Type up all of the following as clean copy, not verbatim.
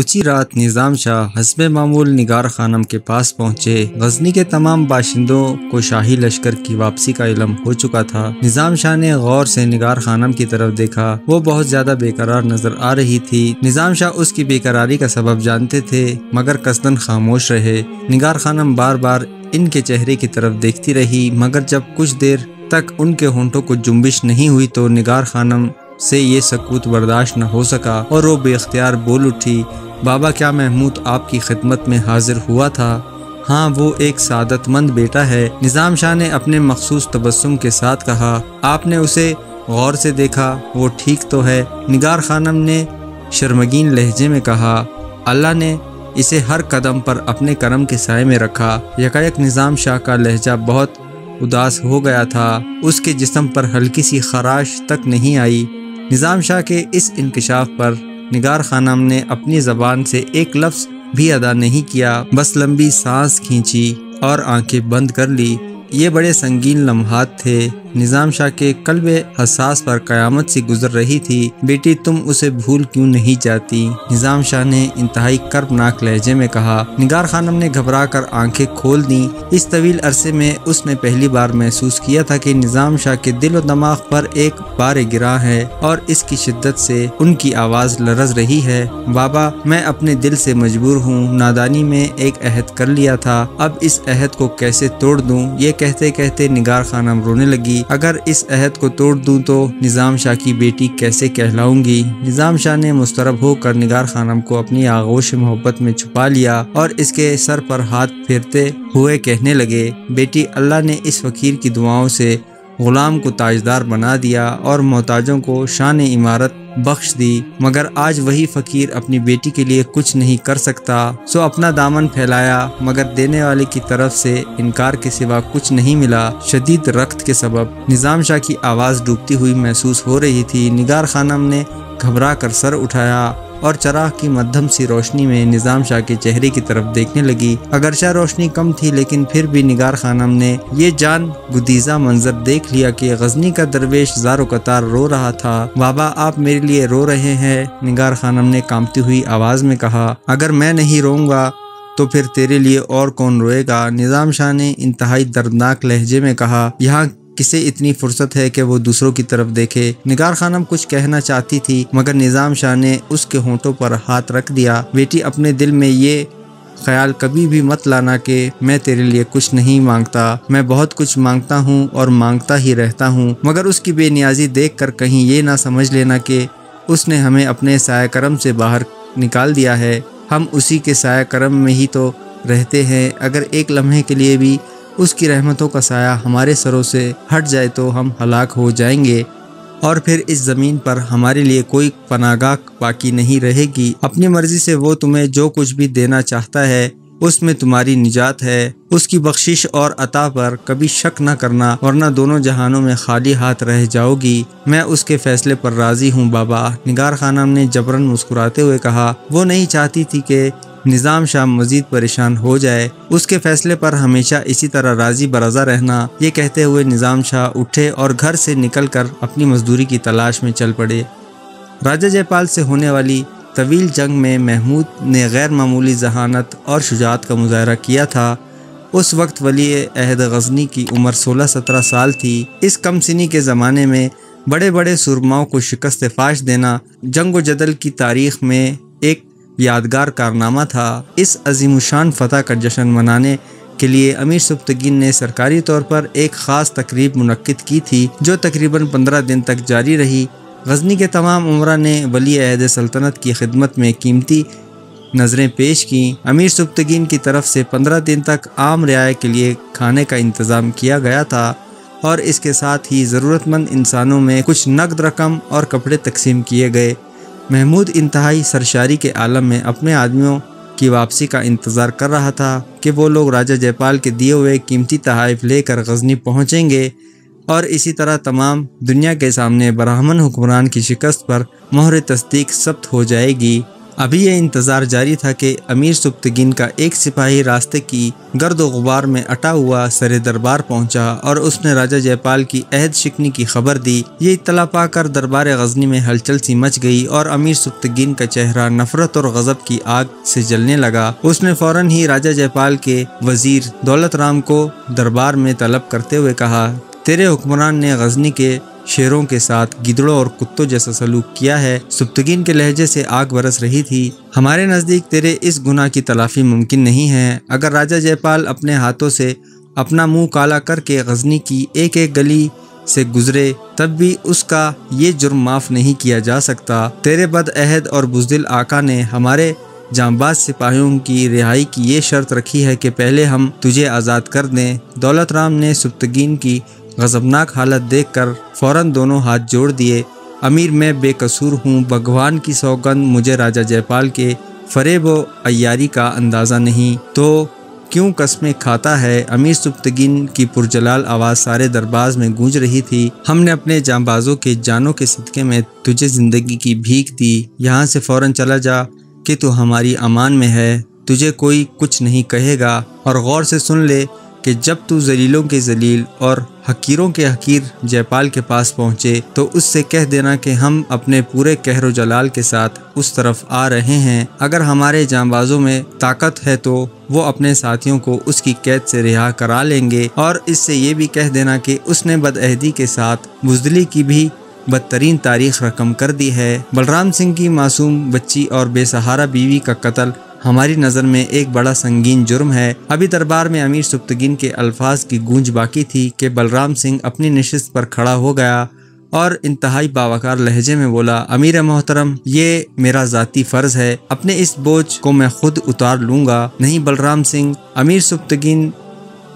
اسی رات نظام شاہ حسب معمول نگار خانم کے پاس پہنچے۔ غزنی کے تمام باشندوں کو شاہی لشکر کی واپسی کا علم ہو چکا تھا۔ نظام شاہ نے غور سے نگار خانم کی طرف دیکھا۔ وہ بہت زیادہ بے قرار نظر آ رہی تھی۔ نظام شاہ اس کی بے قراری کا سبب جانتے تھے مگر قصداً خاموش رہے۔ نگار خانم بار بار ان کے چہرے کی طرف دیکھتی رہی مگر جب کچھ دیر تک ان کے ہونٹوں کو جنبش نہیں ہوئی تو نگار خانم سے یہ سکوت برداشت نہ ہو سکا اور وہ بے اختیار بول اٹھی، بابا کیا محمود آپ کی خدمت میں حاضر ہوا تھا؟ ہاں، وہ ایک سعادت مند بیٹا ہے۔ نظام شاہ نے اپنے مخصوص تبسم کے ساتھ کہا۔ آپ نے اسے غور سے دیکھا، وہ ٹھیک تو ہے؟ نگار خانم نے شرمگین لہجے میں کہا۔ اللہ نے اسے ہر قدم پر اپنے کرم کے سائے میں رکھا۔ یکایک نظام شاہ کا لہجہ بہت اداس ہو گیا تھا۔ اس کے جسم پر ہلکی سی خراش تک نہیں آئی۔ نظام شاہ کے اس انکشاف پر نگار خانم نے اپنی زبان سے ایک لفظ بھی ادا نہیں کیا، بس لمبی سانس کھینچی اور آنکھیں بند کر لی۔ یہ بڑے سنگین لمحات تھے۔ نظام شاہ کے قلب حساس پر قیامت سی گزر رہی تھی۔ بیٹی تم اسے بھول کیوں نہیں جاتی؟ نظام شاہ نے انتہائی کربناک لہجے میں کہا۔ نگار خانم نے گھبرا کر آنکھیں کھول دیں۔ اس طویل عرصے میں اس نے پہلی بار محسوس کیا تھا کہ نظام شاہ کے دل و دماغ پر ایک بار گراں ہے اور اس کی شدت سے ان کی آواز لرز رہی ہے۔ بابا میں اپنے دل سے مجبور ہوں، نادانی میں ایک عہد کر لیا تھا، اب اس عہد کو کیسے توڑ دوں؟ یہ کہتے کہتے نگار خانم رونے لگی۔ اگر اس عہد کو توڑ دوں تو نظام شاہ کی بیٹی کیسے کہلاؤں گی؟ نظام شاہ نے مضطرب ہو کر نگار خانم کو اپنی آغوش محبت میں چھپا لیا اور اس کے سر پر ہاتھ پھیرتے ہوئے کہنے لگے، بیٹی اللہ نے اس فقیر کی دعاؤں سے غلام کو تاجدار بنا دیا اور محتاجوں کو شان عمارت بخش دی، مگر آج وہی فقیر اپنی بیٹی کے لیے کچھ نہیں کر سکتا، سو اپنا دامن پھیلایا مگر دینے والے کی طرف سے انکار کے سوا کچھ نہیں ملا۔ شدید رکت کے سبب نظام شاہ کی آواز ڈوبتی ہوئی محسوس ہو رہی تھی۔ نگار خانم نے گھبرا کر سر اٹھایا اور چراغ کی مدھم سی روشنی میں نظام شاہ کے چہرے کی طرف دیکھنے لگی۔ اگرچہ روشنی کم تھی لیکن پھر بھی نگار خانم نے یہ جان گدیزہ منظر دیکھ لیا کہ غزنی کا درویش زار و قطار رو رہا تھا۔ بابا آپ میرے لیے رو رہے ہیں؟ نگار خانم نے کانپتی ہوئی آواز میں کہا۔ اگر میں نہیں روؤں گا تو پھر تیرے لیے اور کون روئے گا؟ نظام شاہ نے انتہائی دردناک لہجے میں کہا۔ یہاں کسے اتنی فرصت ہے کہ وہ دوسروں کی طرف دیکھے؟ نگار خانم کچھ کہنا چاہتی تھی مگر نظام شاہ نے اس کے ہونٹوں پر ہاتھ رکھ دیا۔ بیٹی اپنے دل میں یہ خیال کبھی بھی مت لانا کہ میں تیرے لیے کچھ نہیں مانگتا، میں بہت کچھ مانگتا ہوں اور مانگتا ہی رہتا ہوں، مگر اس کی بے نیازی دیکھ کر کہیں یہ نہ سمجھ لینا کہ اس نے ہمیں اپنے سایہ کرم سے باہر نکال دیا ہے۔ ہم اسی کے سایہ کرم میں ہی تو رہتے ہیں۔ اگر ایک لمحے کے لیے بھی اس کی رحمتوں کا سایہ ہمارے سروں سے ہٹ جائے تو ہم ہلاک ہو جائیں گے اور پھر اس زمین پر ہمارے لیے کوئی پناہ گاہ باقی نہیں رہے گی۔ اپنی مرضی سے وہ تمہیں جو کچھ بھی دینا چاہتا ہے اس میں تمہاری نجات ہے۔ اس کی بخشش اور عطا پر کبھی شک نہ کرنا ورنہ دونوں جہانوں میں خالی ہاتھ رہ جاؤ گی۔ میں اس کے فیصلے پر راضی ہوں بابا، نگار خانم نے جبراً مسکراتے ہوئے کہا۔ وہ نہیں چاہتی تھی کہ نظام شاہ مزید پریشان ہو جائے، اس کے فیصلے پر ہمیشہ اسی طرح راضی برضا رہنا۔ یہ کہتے ہوئے نظام شاہ اٹھے اور گھر سے نکل کر اپنی مزدوری کی تلاش میں چل پڑے۔ راجہ جے پال سے ہونے والی طویل جنگ میں محمود نے غیر معمولی ذہانت اور شجاعت کا مظاہرہ کیا تھا۔ اس وقت ولی عہد غزنی کی عمر 16-17 سال تھی۔ اس کم سنی کے زمانے میں بڑے بڑے سرماؤں کو شکست فاش دینا جنگ و جدل کی تاریخ میں ایک یادگار کارنامہ تھا۔ اس عظیم الشان فتح کا جشن منانے کے لیے امیر سبکتگین نے سرکاری طور پر ایک خاص تقریب منعقد کی تھی جو تقریباً 15 دن تک جاری رہی۔ غزنی کے تمام امراء نے ولی عہد سلطنت کی خدمت میں قیمتی نظریں پیش کیں۔ امیر سبکتگین کی طرف سے 15 دن تک عام رعایا کے لیے کھانے کا انتظام کیا گیا تھا اور اس کے ساتھ ہی ضرورت مند انسانوں میں کچھ نقد رقم اور کپڑے تقسیم کیے گئے۔ محمود انتہائی سرشاری کے عالم میں اپنے آدمیوں کی واپسی کا انتظار کر رہا تھا کہ وہ لوگ راجہ جے پال کے دیے ہوئے قیمتی تحائف لے کر غزنی پہنچیں گے اور اسی طرح تمام دنیا کے سامنے برہمن حکمران کی شکست پر مہر تصدیق ثبت ہو جائے گی۔ ابھی یہ انتظار جاری تھا کہ امیر سبکتگین کا ایک سپاہی راستے کی گرد و غبار میں اٹا ہوا سر دربار پہنچا اور اس نے راجہ جے پال کی عہد شکنی کی خبر دی۔ یہ اطلاع پا کر دربار غزنی میں ہلچل سی مچ گئی اور امیر سبکتگین کا چہرہ نفرت اور غضب کی آگ سے جلنے لگا۔ اس نے فوراً ہی راجہ جے پال کے وزیر دولت رام کو دربار میں طلب کرتے ہوئے کہا، تیرے حکمران نے غزنی کے شیروں کے ساتھ گدڑوں اور کتوں جیسا سلوک کیا ہے۔ سبکتگین کے لہجے سے آگ برس رہی تھی۔ ہمارے نزدیک تیرے اس گناہ کی تلافی ممکن نہیں ہے۔ اگر راجہ جے پال اپنے ہاتھوں سے اپنا منہ کالا کر کے غزنی کی ایک ایک گلی سے گزرے تب بھی اس کا یہ جرم معاف نہیں کیا جا سکتا۔ تیرے بد عہد اور بزدل آقا نے ہمارے جانباز سپاہیوں کی رہائی کی یہ شرط رکھی ہے کہ پہلے ہم تجھے آزاد کر دیں۔ دولت رام نے سبکتگین کی غضبناک حالت دیکھ کر فوراً دونوں ہاتھ جوڑ دیے۔ امیر میں بے قصور ہوں، بھگوان کی سوگند مجھے راجہ جے پال کے فریب و عیاری کا اندازہ نہیں تو کیوں قسمیں کھاتا ہے۔ امیر سبکتگین کی پرجلال آواز سارے دربار میں گونج رہی تھی۔ ہم نے اپنے جانبازوں کے جانوں کے صدقے میں تجھے زندگی کی بھیک دی۔ یہاں سے فوراً چلا جا کہ تو ہماری امان میں ہے، تجھے کوئی کچھ نہیں کہے گا۔ اور غور سے سن لے کہ جب تو ذلیلوں کے ذلیل اور حقیروں کے حقیر جے پال کے پاس پہنچے تو اس سے کہہ دینا کہ ہم اپنے پورے قہر و جلال کے ساتھ اس طرف آ رہے ہیں۔ اگر ہمارے جانبازوں میں طاقت ہے تو وہ اپنے ساتھیوں کو اس کی قید سے رہا کرا لیں گے، اور اس سے یہ بھی کہہ دینا کہ اس نے بدعہدی کے ساتھ بزدلی کی بھی بدترین تاریخ رقم کر دی ہے۔ بلرام سنگھ کی معصوم بچی اور بے سہارا بیوی کا قتل ہماری نظر میں ایک بڑا سنگین جرم ہے۔ ابھی دربار میں امیر سبکتگین کے الفاظ کی گونج باقی تھی کہ بلرام سنگھ اپنی نشست پر کھڑا ہو گیا اور انتہائی باوقار لہجے میں بولا، امیر محترم، یہ میرا ذاتی فرض ہے، اپنے اس بوجھ کو میں خود اتار لوں گا۔ نہیں بلرام سنگھ، امیر سبکتگین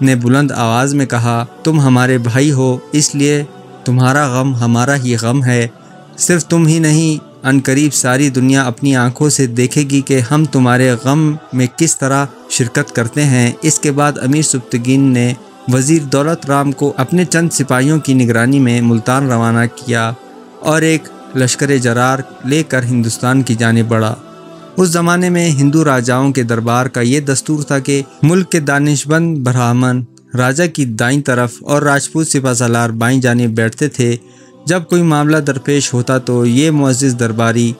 نے بلند آواز میں کہا، تم ہمارے بھائی ہو، اس لیے تمہارا غم ہمارا ہی غم ہے۔ صرف تم ہی نہیں، عنقریب ساری دنیا اپنی آنکھوں سے دیکھے گی کہ ہم تمہارے غم میں کس طرح شرکت کرتے ہیں۔ اس کے بعد امیر سبکتگین نے وزیر دولت رام کو اپنے چند سپاہیوں کی نگرانی میں ملتان روانہ کیا اور ایک لشکر جرار لے کر ہندوستان کی جانب بڑھا۔ اس زمانے میں ہندو راجاؤں کے دربار کا یہ دستور تھا کہ ملک کے دانشمند برہمن راجہ کی دائیں طرف اور راجپوت سپہ سالار بائیں جانب بیٹھتے تھے۔ جب کوئی معاملہ درپیش ہوتا تو یہ معزز درباری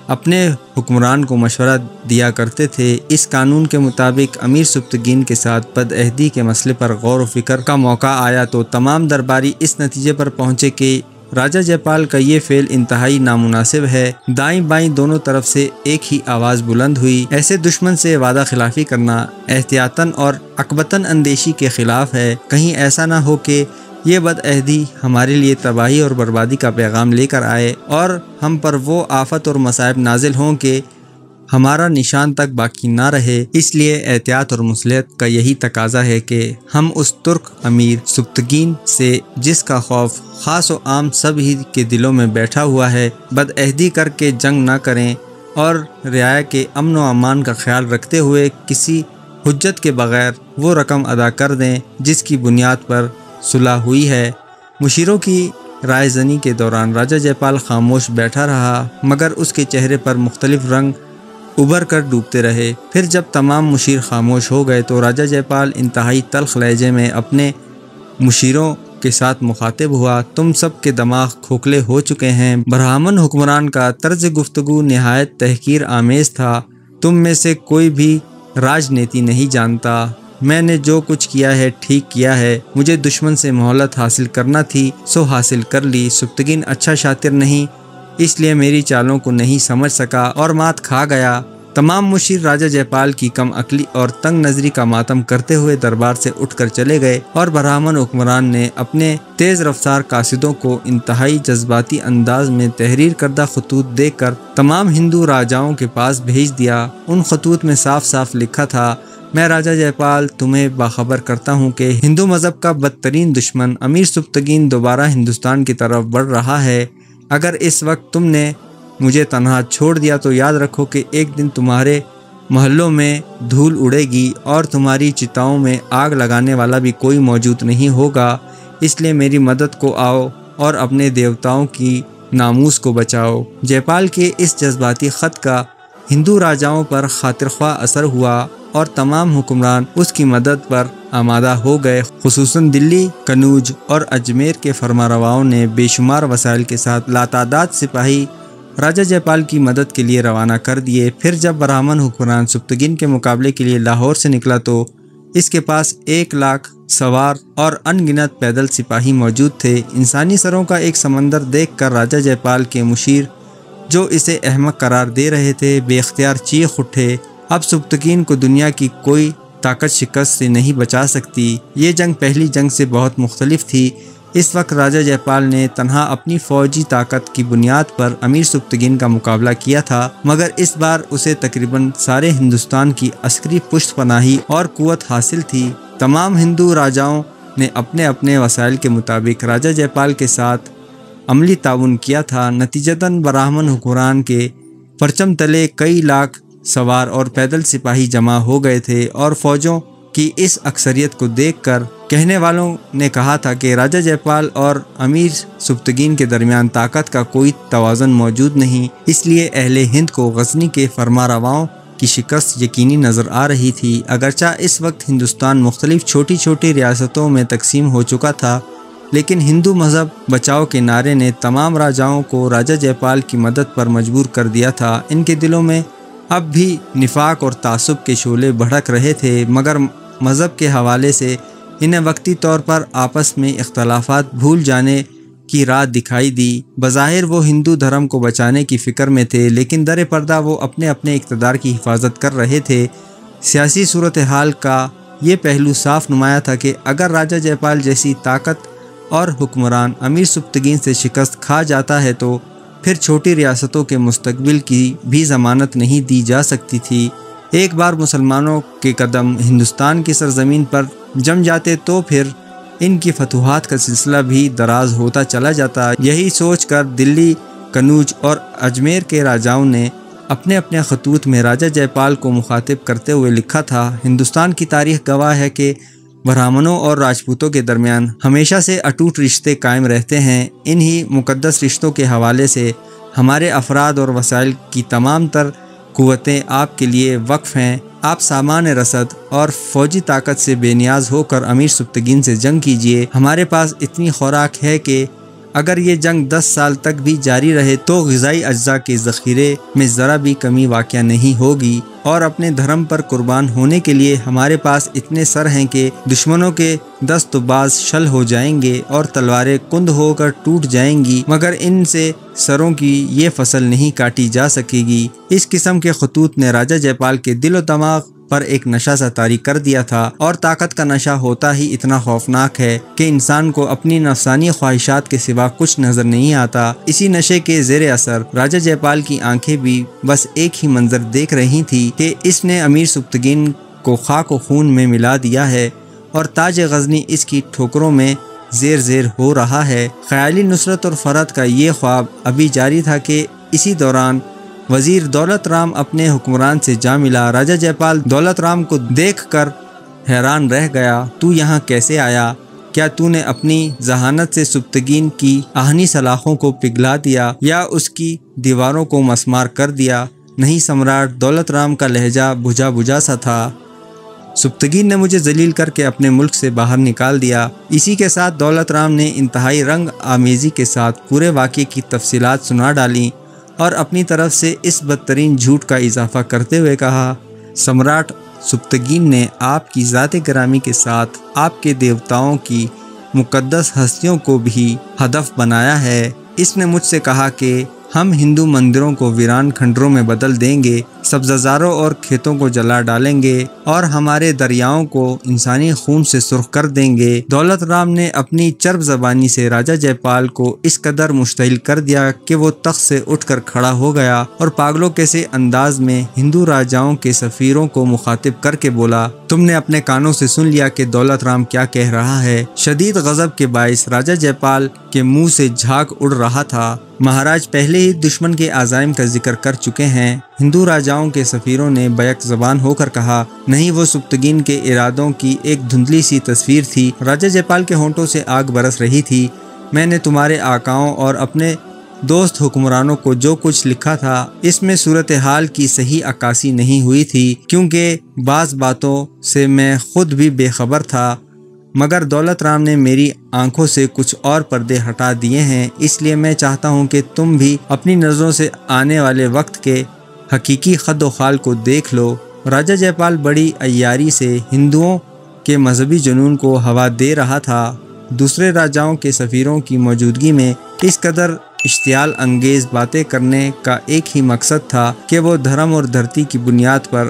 اپنے حکمران کو مشورہ دیا کرتے تھے۔ اس قانون کے مطابق امیر سبکتگین کے ساتھ بدعہدی کے مسئلے پر غور و فکر کا موقع آیا تو تمام درباری اس نتیجے پر پہنچے کہ راجہ جے پال کا یہ فعل انتہائی نامناسب ہے۔ دائیں بائیں دونوں طرف سے ایک ہی آواز بلند ہوئی، ایسے دشمن سے وعدہ خلافی کرنا احتیاطاً اور عقبتاً اندیشی کے خلاف ہے۔ کہیں ایسا نہ ہو کہ یہ بدعہدی ہمارے لیے تباہی اور بربادی کا پیغام لے کر آئے اور ہم پر وہ آفت اور مصائب نازل ہوں کہ ہمارا نشان تک باقی نہ رہے۔ اس لیے احتیاط اور مصلحت کا یہی تقاضا ہے کہ ہم اس ترک امیر سبکتگین سے جس کا خوف خاص و عام سب ہی کے دلوں میں بیٹھا ہوا ہے، بدعہدی کر کے جنگ نہ کریں اور رعایا کے امن و امان کا خیال رکھتے ہوئے کسی حجت کے بغیر وہ رقم ادا کر دیں جس کی بنیاد پر صلح ہوئی ہے۔ مشیروں کی رائے زنی کے دوران راجہ جے پال خاموش بیٹھا رہا، مگر اس کے چہرے پر مختلف رنگ ابھر کر ڈوبتے رہے۔ پھر جب تمام مشیر خاموش ہو گئے تو راجہ جے پال انتہائی تلخ لہجے میں اپنے مشیروں کے ساتھ مخاطب ہوا، تم سب کے دماغ کھوکھلے ہو چکے ہیں۔ برہمن حکمران کا طرز گفتگو نہایت تحقیر آمیز تھا۔ تم میں سے کوئی بھی راجنیتی نہیں جانتا۔ میں نے جو کچھ کیا ہے ٹھیک کیا ہے۔ مجھے دشمن سے مہلت حاصل کرنا تھی سو حاصل کر لی۔ سبکتگین اچھا شاطر نہیں، اس لیے میری چالوں کو نہیں سمجھ سکا اور مات کھا گیا۔ تمام مشیر راجہ جے پال کی کم عقلی اور تنگ نظری کا ماتم کرتے ہوئے دربار سے اٹھ کر چلے گئے اور برہمن حکمران نے اپنے تیز رفتار قاصدوں کو انتہائی جذباتی انداز میں تحریر کردہ خطوط دے کر تمام ہندو راجاؤں کے پاس بھیج دیا۔ ان خطوط میں صاف صاف لکھا تھا، میں راجہ جے پال تمہیں باخبر کرتا ہوں کہ ہندو مذہب کا بدترین دشمن امیر سبکتگین دوبارہ ہندوستان کی طرف بڑھ رہا ہے۔ اگر اس وقت تم نے مجھے تنہا چھوڑ دیا تو یاد رکھو کہ ایک دن تمہارے محلوں میں دھول اڑے گی اور تمہاری چتاؤں میں آگ لگانے والا بھی کوئی موجود نہیں ہوگا۔ اس لیے میری مدد کو آؤ اور اپنے دیوتاؤں کی ناموس کو بچاؤ۔ جے پال کے اس جذباتی خط کا ہندو راجاؤں پر خاطر خواہ اثر ہوا اور تمام حکمران اس کی مدد پر آمادہ ہو گئے۔ خصوصاً دلی، کنوج اور اجمیر کے فرمانرواؤں نے بے شمار وسائل کے ساتھ لاتعداد سپاہی راجہ جے پال کی مدد کے لیے روانہ کر دیے۔ پھر جب برہمن حکمران سپتگین کے مقابلے کے لیے لاہور سے نکلا تو اس کے پاس 1,00,000 سوار اور ان گنت پیدل سپاہی موجود تھے۔ انسانی سروں کا ایک سمندر دیکھ کر راجہ جے پال کے مشیر، جو اسے احمق قرار دے رہے تھے، بے اختیار چیخ اٹھے، اب سپتگین کو دنیا کی کوئی طاقت شکست سے نہیں بچا سکتی۔ یہ جنگ پہلی جنگ سے بہت مختلف تھی۔ اس وقت راجہ جے پال نے تنہا اپنی فوجی طاقت کی بنیاد پر امیر سپتگین کا مقابلہ کیا تھا، مگر اس بار اسے تقریباً سارے ہندوستان کی عسکری پشت پناہی اور قوت حاصل تھی۔ تمام ہندو راجاؤں نے اپنے اپنے وسائل کے مطابق راجہ جے پال کے ساتھ عملی تعاون کیا تھا۔ نتیجتاً برہمن حکمران کے پرچم تلے کئی لاکھ سوار اور پیدل سپاہی جمع ہو گئے تھے، اور فوجوں کی اس اکثریت کو دیکھ کر کہنے والوں نے کہا تھا کہ راجہ جے پال اور امیر سپتگین کے درمیان طاقت کا کوئی توازن موجود نہیں۔ اس لیے اہل ہند کو غزنی کے فرمانرواؤں کی شکست یقینی نظر آ رہی تھی۔ اگرچہ اس وقت ہندوستان مختلف چھوٹی چھوٹی ریاستوں میں تقسیم ہو چکا تھا، لیکن ہندو مذہب بچاؤ کے نعرے نے تمام راجاؤں کو راجہ جے پال کی مدد پر مجبور کر دیا تھا۔ ان کے دلوں میں اب بھی نفاق اور تعصب کے شعلے بھڑک رہے تھے، مگر مذہب کے حوالے سے انہیں وقتی طور پر آپس میں اختلافات بھول جانے کی راہ دکھائی دی۔ بظاہر وہ ہندو دھرم کو بچانے کی فکر میں تھے، لیکن در پردہ وہ اپنے اپنے اقتدار کی حفاظت کر رہے تھے۔ سیاسی صورتحال کا یہ پہلو صاف نمایاں تھا کہ اگر راجہ جے پال جیسی طاقت اور حکمران امیر سپتگین سے شکست کھا جاتا ہے تو پھر چھوٹی ریاستوں کے مستقبل کی بھی ضمانت نہیں دی جا سکتی تھی۔ ایک بار مسلمانوں کے قدم ہندوستان کی سرزمین پر جم جاتے تو پھر ان کی فتوحات کا سلسلہ بھی دراز ہوتا چلا جاتا۔ یہی سوچ کر دلی، کنوج اور اجمیر کے راجاؤں نے اپنے اپنے خطوط میں راجہ جے پال کو مخاطب کرتے ہوئے لکھا تھا: ہندوستان کی تاریخ گواہ ہے کہ برہمنوں اور راجپوتوں کے درمیان ہمیشہ سے اٹوٹ رشتے قائم رہتے ہیں۔ انہی مقدس رشتوں کے حوالے سے ہمارے افراد اور وسائل کی تمام تر قوتیں آپ کے لیے وقف ہیں۔ آپ سامان رسد اور فوجی طاقت سے بے نیاز ہو کر امیر سپتگین سے جنگ کیجیے۔ ہمارے پاس اتنی خوراک ہے کہ اگر یہ جنگ 10 سال تک بھی جاری رہے تو غذائی اجزاء کے ذخیرے میں ذرا بھی کمی واقع نہیں ہوگی، اور اپنے دھرم پر قربان ہونے کے لیے ہمارے پاس اتنے سر ہیں کہ دشمنوں کے دست و باز شل ہو جائیں گے اور تلواریں کند ہو کر ٹوٹ جائیں گی، مگر ان سے سروں کی یہ فصل نہیں کاٹی جا سکے گی۔ اس قسم کے خطوط نے راجہ جے پال کے دل و دماغ پر ایک نشہ سا طاری کر دیا تھا، اور طاقت کا نشہ ہوتا ہی اتنا خوفناک ہے کہ انسان کو اپنی نفسانی خواہشات کے سوا کچھ نظر نہیں آتا۔ اسی نشے کے زیر اثر راجہ جے پال کی آنکھیں بھی بس ایک ہی منظر دیکھ رہی تھی کہ اس نے امیر سپتگین کو خاک و خون میں ملا دیا ہے، اور تاج غزنی اس کی ٹھوکروں میں زیر زیر ہو رہا ہے۔ خیالی نصرت اور فرحت کا یہ خواب ابھی جاری تھا کہ اسی دوران وزیر دولت رام اپنے حکمران سے جا ملا۔ راجہ جے پال دولت رام کو دیکھ کر حیران رہ گیا۔ تو یہاں کیسے آیا؟ کیا تو نے اپنی ذہانت سے سپتگین کی آہنی سلاخوں کو پگھلا دیا یا اس کی دیواروں کو مسمار کر دیا؟ نہیں سمراٹ، دولت رام کا لہجہ بجھا بجھا سا تھا۔ سپتگین نے مجھے ذلیل کر کے اپنے ملک سے باہر نکال دیا۔ اسی کے ساتھ دولت رام نے انتہائی رنگ آمیزی کے ساتھ پورے واقعے کی تفصیلات سنا ڈالیں اور اپنی طرف سے اس بدترین جھوٹ کا اضافہ کرتے ہوئے کہا: سمراٹ سپتگین نے آپ کی ذات گرامی کے ساتھ آپ کے دیوتاؤں کی مقدس ہستیوں کو بھی ہدف بنایا ہے۔ اس نے مجھ سے کہا کہ ہم ہندو مندروں کو ویران کھنڈروں میں بدل دیں گے، سبززاروں اور کھیتوں کو جلا ڈالیں گے، اور ہمارے دریاؤں کو انسانی خون سے سرخ کر دیں گے۔ دولت رام نے اپنی چرب زبانی سے راجہ جے پال کو اس قدر مشتعل کر دیا کہ وہ تخت سے اٹھ کر کھڑا ہو گیا اور پاگلوں کے سے انداز میں ہندو راجاؤں کے سفیروں کو مخاطب کر کے بولا: تم نے اپنے کانوں سے سن لیا کہ دولت رام کیا کہہ رہا ہے۔ شدید غضب کے باعث راجہ جے پال کے منہ سے جھاگ اڑ رہا تھا۔ مہاراج پہلے ہی دشمن کے عزائم کا ذکر کر چکے ہیں۔ ہندو راجاؤں کے سفیروں نے بیک زبان ہو کر کہا: نہیں، وہ سپتگین کے ارادوں کی ایک دھندلی سی تصویر تھی۔ راجہ جے پال کے ہونٹوں سے آگ برس رہی تھی۔ میں نے تمہارے آقاؤں اور اپنے دوست حکمرانوں کو جو کچھ لکھا تھا اس میں صورتحال کی صحیح عکاسی نہیں ہوئی تھی، کیونکہ بعض باتوں سے میں خود بھی بے خبر تھا، مگر دولت رام نے میری آنکھوں سے کچھ اور پردے ہٹا دیے ہیں، اس لیے میں چاہتا ہوں کہ تم بھی اپنی نظروں سے آنے والے وقت کے حقیقی خد و خال کو دیکھ لو۔ راجہ جے پال بڑی عیاری سے ہندوؤں کے مذہبی جنون کو ہوا دے رہا تھا۔ دوسرے راجاؤں کے سفیروں کی موجودگی میں اس قدر اشتعال انگیز باتیں کرنے کا ایک ہی مقصد تھا کہ وہ دھرم اور دھرتی کی بنیاد پر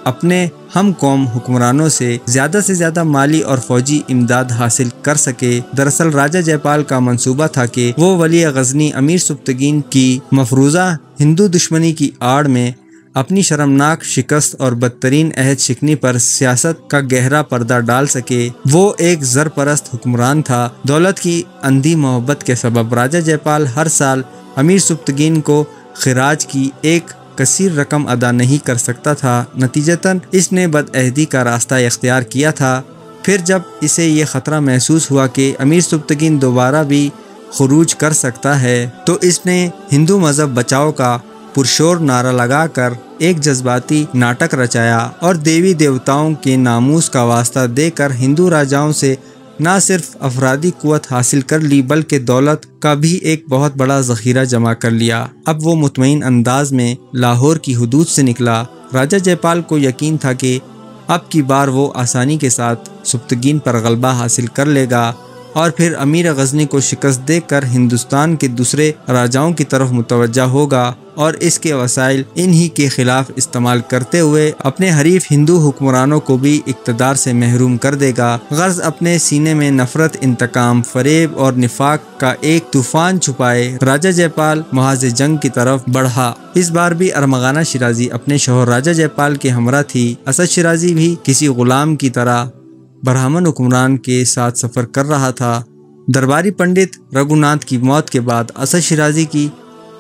اپنے ہم قوم حکمرانوں سے زیادہ مالی اور فوجی امداد حاصل کر سکے۔ دراصل راجہ جے پال کا منصوبہ تھا کہ وہ ولی غزنی امیر سبکتگین کی مفروضہ ہندو دشمنی کی آڑ میں اپنی شرمناک شکست اور بدترین عہد شکنی پر سیاست کا گہرا پردہ ڈال سکے۔ وہ ایک زر پرست حکمران تھا۔ دولت کی اندھی محبت کے سبب راجہ جے پال ہر سال امیر سبکتگین کو خراج کی ایک کثیر رقم ادا نہیں کر سکتا تھا، نتیجتاً اس نے بدعہدی کا راستہ اختیار کیا تھا۔ پھر جب اسے یہ خطرہ محسوس ہوا کہ امیر سبکتگین دوبارہ بھی خروج کر سکتا ہے تو اس نے ہندو مذہب بچاؤ کا پرشور نعرہ لگا کر ایک جذباتی ناٹک رچایا اور دیوی دیوتاؤں کے ناموس کا واسطہ دے کر ہندو راجاؤں سے نہ صرف افرادی قوت حاصل کر لی بلکہ دولت کا بھی ایک بہت بڑا ذخیرہ جمع کر لیا۔ اب وہ مطمئن انداز میں لاہور کی حدود سے نکلا۔ راجہ جے پال کو یقین تھا کہ اب کی بار وہ آسانی کے ساتھ سبکتگین پر غلبہ حاصل کر لے گا اور پھر امیر غزنی کو شکست دے کر ہندوستان کے دوسرے راجاؤں کی طرف متوجہ ہوگا اور اس کے وسائل انہی کے خلاف استعمال کرتے ہوئے اپنے حریف ہندو حکمرانوں کو بھی اقتدار سے محروم کر دے گا۔ غرض اپنے سینے میں نفرت، انتقام، فریب اور نفاق کا ایک طوفان چھپائے راجہ جے پال محاذ جنگ کی طرف بڑھا۔ اس بار بھی ارمغانہ شیرازی اپنے شوہر راجہ جے پال کے ہمراہ تھی۔ اسد شیرازی بھی کسی غلام کی طرح برہمن حکمران کے ساتھ سفر کر رہا تھا۔ درباری پنڈت رگھوناتھ کی موت کے بعد اسد شیرازی کی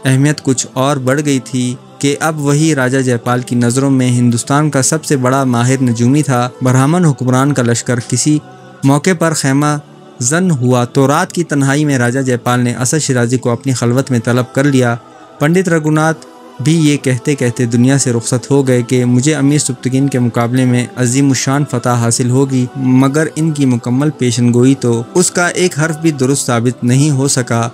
اہمیت کچھ اور بڑھ گئی تھی کہ اب وہی راجہ جے پال کی نظروں میں ہندوستان کا سب سے بڑا ماہر نجومی تھا۔ برہمن حکمران کا لشکر کسی موقع پر خیمہ زن ہوا تو رات کی تنہائی میں راجہ جے پال نے اسد شیرازی کو اپنی خلوت میں طلب کر لیا۔ پنڈت رگھوناتھ بھی یہ کہتے کہتے دنیا سے رخصت ہو گئے کہ مجھے امیر سبکتگین کے مقابلے میں عظیم الشان فتح حاصل ہوگی، مگر ان کی مکمل پیشن گوئی تو اس کا ایک حرف بھی درست ثابت نہیں ہو سکا۔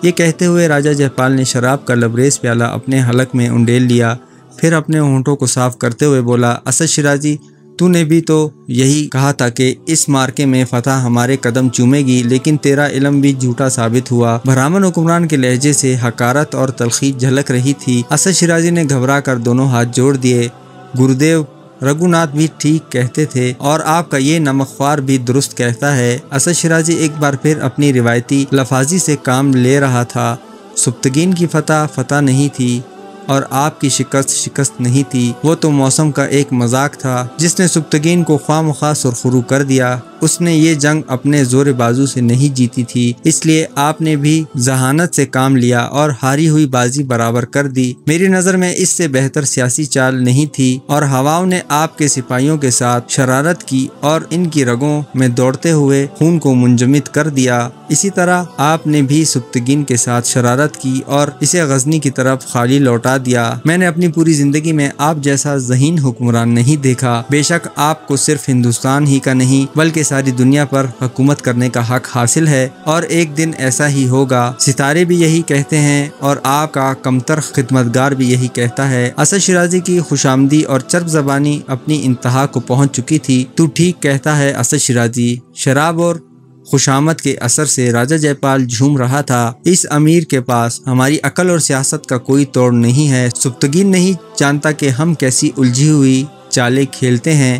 یہ کہتے ہوئے راجہ جے پال نے شراب کا لبریز پیالہ اپنے حلق میں انڈیل لیا، پھر اپنے ہونٹوں کو صاف کرتے ہوئے بولا، اسد شیرازی، تو نے بھی تو یہی کہا تھا کہ اس مارکے میں فتح ہمارے قدم چومے گی، لیکن تیرا علم بھی جھوٹا ثابت ہوا۔ برہمن حکمران کے لہجے سے حقارت اور تلخی جھلک رہی تھی۔ اسد شیرازی نے گھبرا کر دونوں ہاتھ جوڑ دیے۔ گرودیو، رگھوناتھ بھی ٹھیک کہتے تھے اور آپ کا یہ نمک خوار بھی درست کہتا ہے۔ اسد شیرازی ایک بار پھر اپنی روایتی لفاظی سے کام لے رہا تھا۔ سبکتگین کی فتح نہیں تھی اور آپ کی شکست نہیں تھی، وہ تو موسم کا ایک مذاق تھا جس نے سبکتگین کو خواہ مخواہ سرخرو کر دیا۔ اس نے یہ جنگ اپنے زور بازو سے نہیں جیتی تھی، اس لیے آپ نے بھی ذہانت سے کام لیا اور ہاری ہوئی بازی برابر کر دی۔ میری نظر میں اس سے بہتر سیاسی چال نہیں تھی اور ہواؤں نے آپ کے سپاہیوں کے ساتھ شرارت کی اور ان کی رگوں میں دوڑتے ہوئے خون کو منجمد کر دیا۔ اسی طرح آپ نے بھی سبکتگین کے ساتھ شرارت کی اور اسے غزنی کی طرف خالی لوٹا دیا۔ میں نے اپنی پوری زندگی میں آپ جیسا ذہین حکمران نہیں دیکھا۔ بے شک آپ کو صرف ہندوستان ہی کا نہیں بلکہ ساری دنیا پر حکومت کرنے کا حق حاصل ہے اور ایک دن ایسا ہی ہوگا۔ ستارے بھی یہی کہتے ہیں اور آپ کا کمتر خدمتگار بھی یہی کہتا ہے۔ اسد شیرازی کی خوشامدی اور چرب زبانی اپنی انتہا کو پہنچ چکی تھی۔ تو ٹھیک کہتا ہے اسد شیرازی۔ شراب اور خوشامد کے اثر سے راجہ جے پال جھوم رہا تھا۔ اس امیر کے پاس ہماری عقل اور سیاست کا کوئی توڑ نہیں ہے۔ سبکتگین نہیں جانتا کہ ہم کیسی الجھی ہوئی چالیں کھیلتے ہیں۔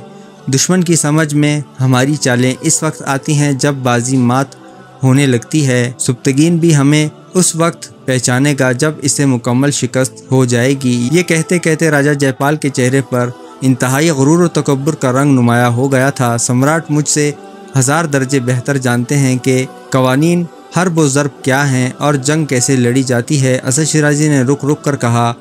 دشمن کی سمجھ میں ہماری چالیں اس وقت آتی ہیں جب بازی مات ہونے لگتی ہے۔ سبکتگین بھی ہمیں اس وقت پہچانے گا جب اسے مکمل شکست ہو جائے گی۔ یہ کہتے کہتے راجہ جے پال کے چہرے پر انتہائی غرور و تکبر کا رنگ نمایاں ہو گیا تھا۔ سمراٹ مجھ سے 1000 درجے بہتر جانتے ہیں کہ قوانین حرب و ضرب کیا ہیں اور جنگ کیسے لڑی جاتی ہے۔ اسد شیرازی نے رک رک کر کہا،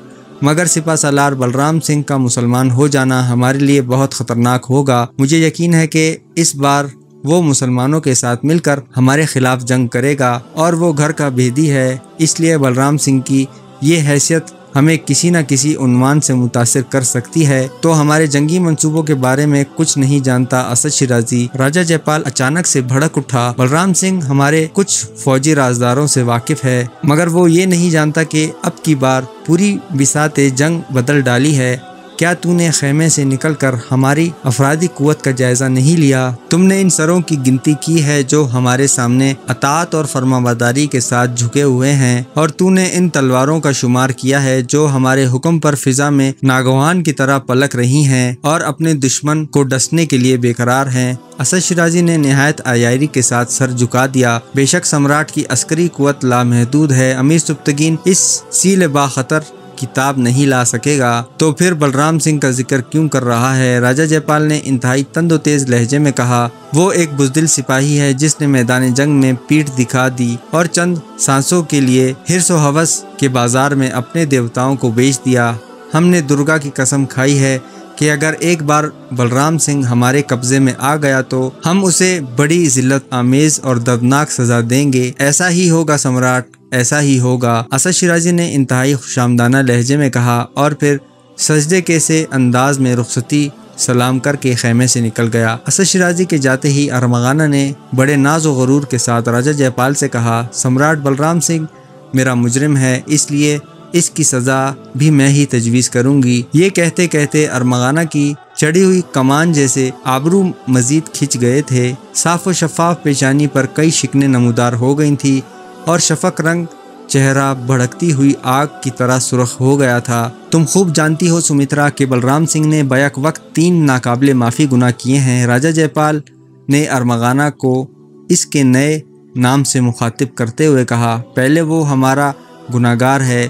مگر سپہ سالار بلرام سنگھ کا مسلمان ہو جانا ہمارے لیے بہت خطرناک ہوگا۔ مجھے یقین ہے کہ اس بار وہ مسلمانوں کے ساتھ مل کر ہمارے خلاف جنگ کرے گا اور وہ گھر کا بھیدی ہے، اس لیے بلرام سنگھ کی یہ حیثیت ہمیں کسی نہ کسی عنوان سے متاثر کر سکتی ہے۔ تو ہمارے جنگی منصوبوں کے بارے میں کچھ نہیں جانتا اسد شیرازی۔ راجہ جے پال اچانک سے بھڑک اٹھا۔ بلرام سنگھ ہمارے کچھ فوجی رازداروں سے واقف ہے، مگر وہ یہ نہیں جانتا کہ اب کی بار پوری بساط جنگ بدل ڈالی ہے۔ کیا تو نے خیمے سے نکل کر ہماری افرادی قوت کا جائزہ نہیں لیا؟ تم نے ان سروں کی گنتی کی ہے جو ہمارے سامنے اطاعت اور فرمانبرداری کے ساتھ جھکے ہوئے ہیں، اور تو نے ان تلواروں کا شمار کیا ہے جو ہمارے حکم پر فضا میں ناگوان کی طرح پلک رہی ہیں اور اپنے دشمن کو ڈسنے کے لیے بے قرار ہیں۔ اسد شیرازی نے نہایت عیاری کے ساتھ سر جھکا دیا۔ بے شک سمراٹ کی عسکری قوت لامحدود ہے، امیر سبکتگین اس سیل با خطر کتاب نہیں لا سکے گا، تو پھر بلرام سنگھ کا ذکر کیوں کر رہا ہے؟ راجہ جے پال نے انتہائی تند و تیز لہجے میں کہا۔ وہ ایک بزدل سپاہی ہے جس نے میدان جنگ میں پیٹھ دکھا دی اور چند سانسوں کے لیے حرص و ہوس کے بازار میں اپنے دیوتاؤں کو بیچ دیا۔ ہم نے درگا کی قسم کھائی ہے کہ اگر ایک بار بلرام سنگھ ہمارے قبضے میں آ گیا تو ہم اسے بڑی ذلت آمیز اور دردناک سزا دیں گے۔ ایسا ہی ہوگا سمراٹ، ایسا ہی ہوگا۔ اسد شیرازی نے انتہائی خوشامدانہ لہجے میں کہا اور پھر سجدے کے سے انداز میں رخصتی سلام کر کے خیمے سے نکل گیا۔ اسد شیرازی کے جاتے ہی ارمغانہ نے بڑے ناز و غرور کے ساتھ راجہ جے پال سے کہا، سمراٹ بلرام سنگھ میرا مجرم ہے، اس لیے اس کی سزا بھی میں ہی تجویز کروں گی۔ یہ کہتے کہتے ارمغانہ کی چڑھی ہوئی کمان جیسے آبرو مزید کھنچ گئے تھے۔ صاف و شفاف پیشانی پر کئی شکنیں نمودار ہو گئی تھی اور شفق رنگ چہرہ بھڑکتی ہوئی آگ کی طرح سرخ ہو گیا تھا۔ تم خوب جانتی ہو سمترا کہ بلرام سنگھ نے بیک وقت 3 ناقابل معافی گناہ کیے ہیں۔ راجہ جے پال نے ارمغانہ کو اس کے نئے نام سے مخاطب کرتے ہوئے کہا، پہلے وہ ہمارا گناہگار ہے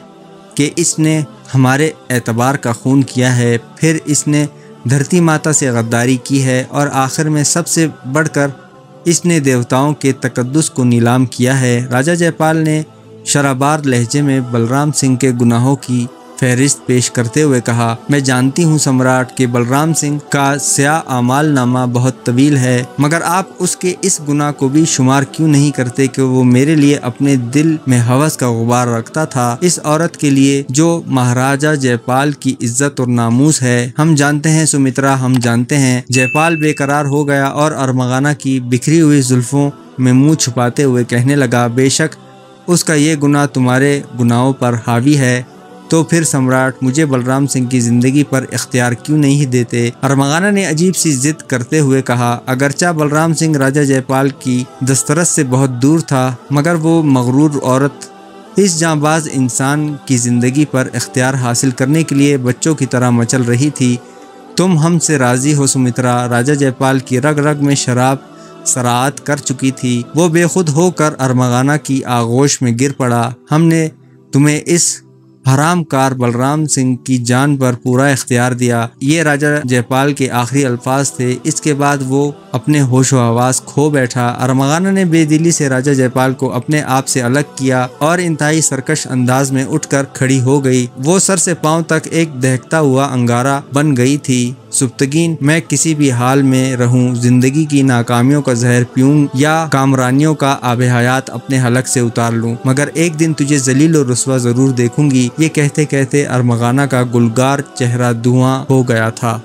کہ اس نے ہمارے اعتبار کا خون کیا ہے، پھر اس نے دھرتی ماتا سے غداری کی ہے، اور آخر میں سب سے بڑھ کر اس نے دیوتاؤں کے تقدس کو نیلام کیا ہے۔ راجہ جے پال نے شرابار لہجے میں بلرام سنگھ کے گناہوں کی فہرست پیش کرتے ہوئے کہا، میں جانتی ہوں سمراٹ کہ بلرام سنگھ کا سیاہ اعمال نامہ بہت طویل ہے، مگر آپ اس کے اس گناہ کو بھی شمار کیوں نہیں کرتے کہ وہ میرے لیے اپنے دل میں ہوس کا غبار رکھتا تھا، اس عورت کے لیے جو مہاراجہ جے پال کی عزت اور ناموس ہے۔ ہم جانتے ہیں سمترا، ہم جانتے ہیں۔ جے پال بے قرار ہو گیا اور ارمغانہ کی بکھری ہوئی زلفوں میں منہ چھپاتے ہوئے کہنے لگا، بے شک اس کا یہ گناہ تمہارے گناہوں پر حاوی ہے، تو پھر سمراٹ مجھے بلرام سنگھ کی زندگی پر اختیار کیوں نہیں دیتے؟ ارمغانہ نے عجیب سی ضد کرتے ہوئے کہا، اگرچہ بلرام سنگھ راجہ جے پال کی دسترس سے بہت دور تھا، مگر وہ مغرور عورت اس جانباز انسان کی زندگی پر اختیار حاصل کرنے کے لیے بچوں کی طرح مچل رہی تھی۔ تم ہم سے راضی ہو سمترا؟ راجہ جے پال کی رگ رگ میں شراب سراعت کر چکی تھی۔ وہ بے خود ہو کر ارمغانہ کی آغوش میں گر پڑا۔ ہم نے تمہیں اس حرام کار بلرام سنگھ کی جان پر پورا اختیار دیا۔ یہ راجہ جے پال کے آخری الفاظ تھے۔ اس کے بعد وہ اپنے ہوش و حواس کھو بیٹھا۔ ارمغانہ نے بے دلی سے راجہ جے پال کو اپنے آپ سے الگ کیا اور انتہائی سرکش انداز میں اٹھ کر کھڑی ہو گئی۔ وہ سر سے پاؤں تک ایک دہکتا ہوا انگارہ بن گئی تھی۔ سبکتگین، میں کسی بھی حال میں رہوں، زندگی کی ناکامیوں کا زہر پیوں یا کامرانیوں کا آب حیات اپنے حلق سے اتار لوں، مگر ایک دن تجھے ذلیل و رسوا ضرور دیکھوں گی۔ یہ کہتے کہتے ارمغانہ کا گلگار چہرہ دھواں ہو گیا تھا۔